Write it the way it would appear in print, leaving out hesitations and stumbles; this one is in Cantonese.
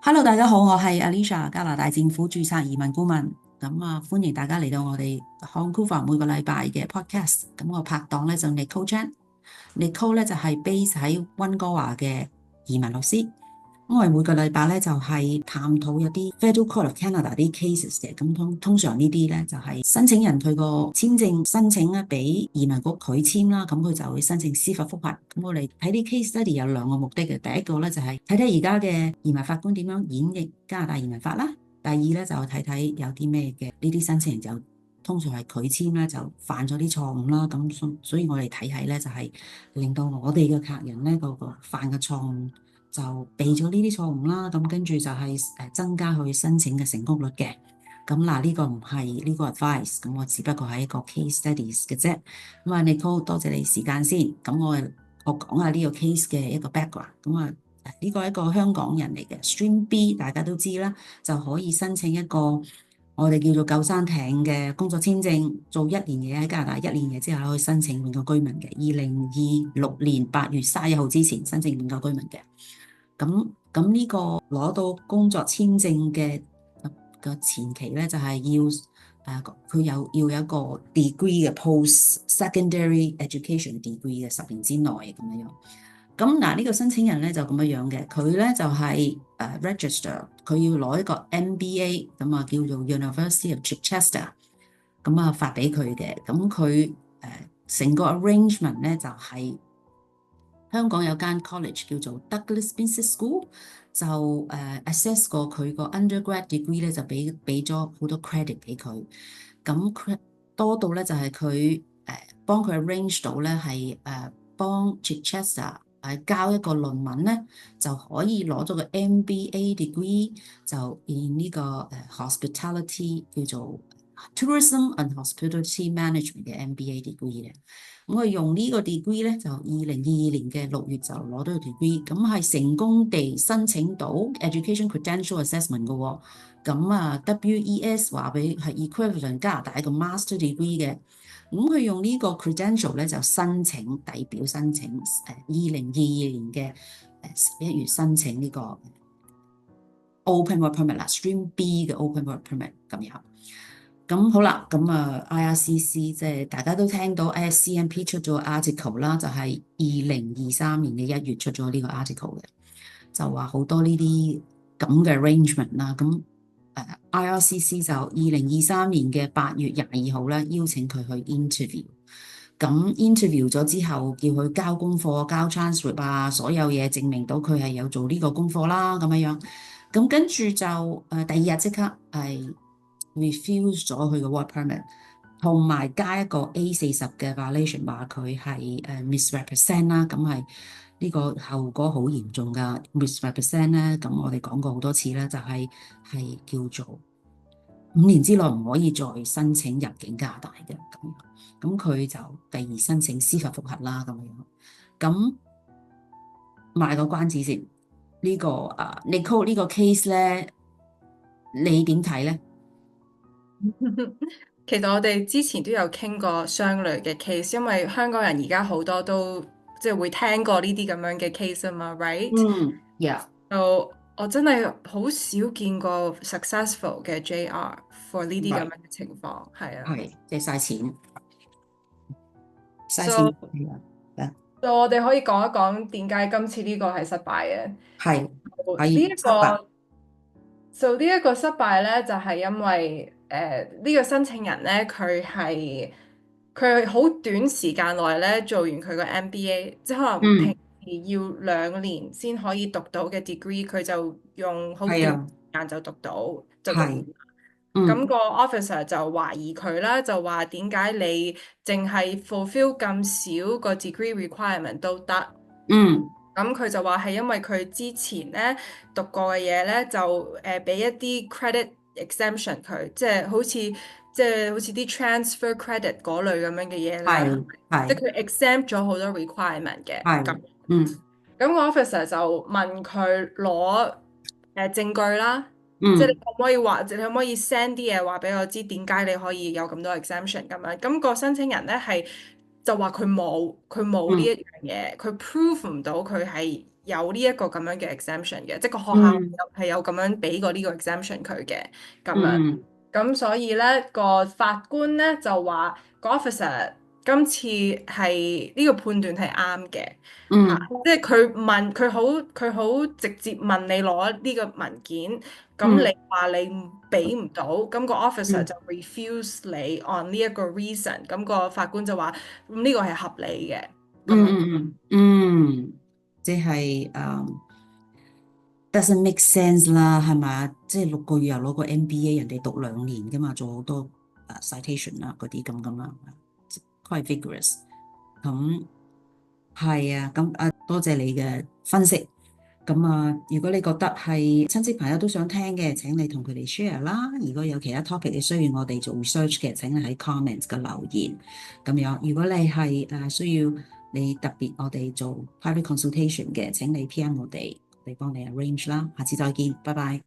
Hello，大家好，我係 Alicia，加拿大政府註冊移民顧問。歡迎大家嚟到我哋 Vancouver 每個禮拜嘅 podcast。我拍檔咧就 Nicole Chan，Nicole 咧就係 base 喺溫哥華嘅移民律師。我哋每個禮拜咧就係探討一啲 Federal Court of Canada 啲 cases 嘅。通常呢啲咧就係申請人佢個簽證申請咧俾移民局拒簽啦，咁佢就會申請司法覆核。咁我哋睇啲 case study 有兩個目的嘅，第一個咧就係睇睇而家嘅移民法官點樣演繹加拿大移民法啦，第二咧就睇睇有啲咩嘅呢啲申請人就通常係拒簽咧就犯咗啲錯誤啦。所以我哋睇睇咧就係令到我哋嘅客人咧個犯嘅錯誤就避咗呢啲錯誤啦，咁跟住就係增加佢申請嘅成功率嘅。呢個唔係呢個 advice，咁我只不過係一個 case studies 嘅啫。Nicole，多謝你時間先。我講下呢個 case 嘅一個 background。呢個係一個香港人嚟嘅 Stream B，大家都知啦，就可以申請一個我哋叫做救生艇嘅工作簽證，做一年嘢喺加拿大，一年嘢之後可以申請永久居民嘅。2026年8月31號之前申請永久居民嘅。呢個攞到工作簽證嘅前期咧，就係佢要有一個 degree 嘅 post secondary education degree 嘅10年之內咁樣。呢個申請人咧就咁樣嘅，佢咧就係register，佢要攞一個 MBA 叫做 University of Chichester 發俾佢嘅。佢成個 arrangement 咧就係香港有間 college 叫做 Douglas Business School，就assess 過佢個 undergrad degree 咧，就俾咗好多 credit 俾佢。多到咧就係佢幫佢 arrange 到咧係幫 Chichester 交一個論文咧，就可以攞咗個 MBA degree，就 in 呢個hospitality 叫做 tourism and hospitality management 嘅 MBA degree 嘅。我用呢個 degree 咧，就2022年嘅6月就攞到個 degree，咁係成功地申請到 Education Credential Assessment 嘅喎。WES 話俾係 equivalent 加拿大一個 master degree 嘅。佢用呢個 credential 咧就申請遞表申請2022年嘅11月申請呢個 open work permit 啦，Stream B 嘅 open work permit 咁樣。好啦，IRCC 即係大家都聽到 ISCMP 出咗 article 啦，就係2023年嘅1月出咗呢個 article 嘅，就話好多呢啲咁嘅 arrangement 啦。IRCC 就2023年嘅8月22號咧邀請佢去 interview， interview 咗之後叫佢交功課、交 transcript 啊，所有嘢證明到佢係有做呢個功課啦咁樣。跟住就第二日即刻係refuse 咗佢嘅 work permit， 同埋加一個 A40嘅 violation， 話佢係misrepresent 啦，咁係呢個後果好嚴重噶。misrepresent 咧，咁我哋講過好多次啦，就係叫做5年之內唔可以再申請入境加拿大嘅咁樣。佢就繼而申請司法覆核啦咁樣。賣個關子先，呢個Nicole 呢個 case 咧，你點睇咧？其實我哋之前都有傾過相類嘅 case，因為香港人而家好多都即係會聽過呢啲咁樣嘅 case 啊嘛，right？Yeah，就我真係好少見過 successful 嘅 JR for 呢啲咁樣係嘅情況，係啊。係借晒錢，嘥錢 So 就我哋可以講一講點解今次呢個係失敗嘅。係呢一係失敗。個呢一個失敗咧，就係因為呢個申請人咧，佢好短時間內咧做完佢個 MBA，即係可能平嗯，時要2年先可以讀到嘅 degree，佢就用好短時係啊，間就讀到，就讀完。係，嗯咁個 officer 就懷疑佢啦，就話點解你淨係 fulfill 咁少個 degree requirement 都得？嗯，咁佢就話係因為佢之前咧讀過嘅嘢咧，就俾一啲 credit exemption 佢，即係好似啲 transfer credit 嗰類咁樣嘅嘢咧，係係即係佢 exempt 咗好多 requirement 嘅。咁係，嗯咁個 officer 就問佢攞證據啦，即係你嗯可唔可以話，你可唔可以 send 啲嘢話俾我知點解你可以有咁多 exemption 咁樣？咁個申請人咧就話佢冇呢一嗯樣嘢，佢 prove 唔到佢係有呢一個咁樣嘅 exemption 嘅，即係個學校嗯係有咁樣俾過呢個 exemption 佢嘅咁樣。嗯咁所以咧個法官咧就話個 officer 今次係呢個判斷係啱嘅嚇，嗯即係佢問佢好直接問你攞呢個文件，咁嗯你話你俾唔到，咁個 officer 嗯就 refuse 你 on 呢一個 reason，咁個法官就話呢個係合理嘅咁樣。即係doesn't make sense 啦，係咪？即係6個月又攞個 MBA，人哋讀2年噶嘛，做好多citation 啦嗰啲咁啦，quite vigorous。咁係啊，咁多謝你嘅分析。咁如果你覺得係親戚朋友都想聽嘅，請你同佢哋 share 啦。如果有其他 topic 你需要我哋做 research 嘅，請你喺 comments 嘅留言咁樣。如果你係需要你特別我哋做 private consultation 嘅，請你 PM 我哋幫你 arrange 啦。下次再見，拜拜。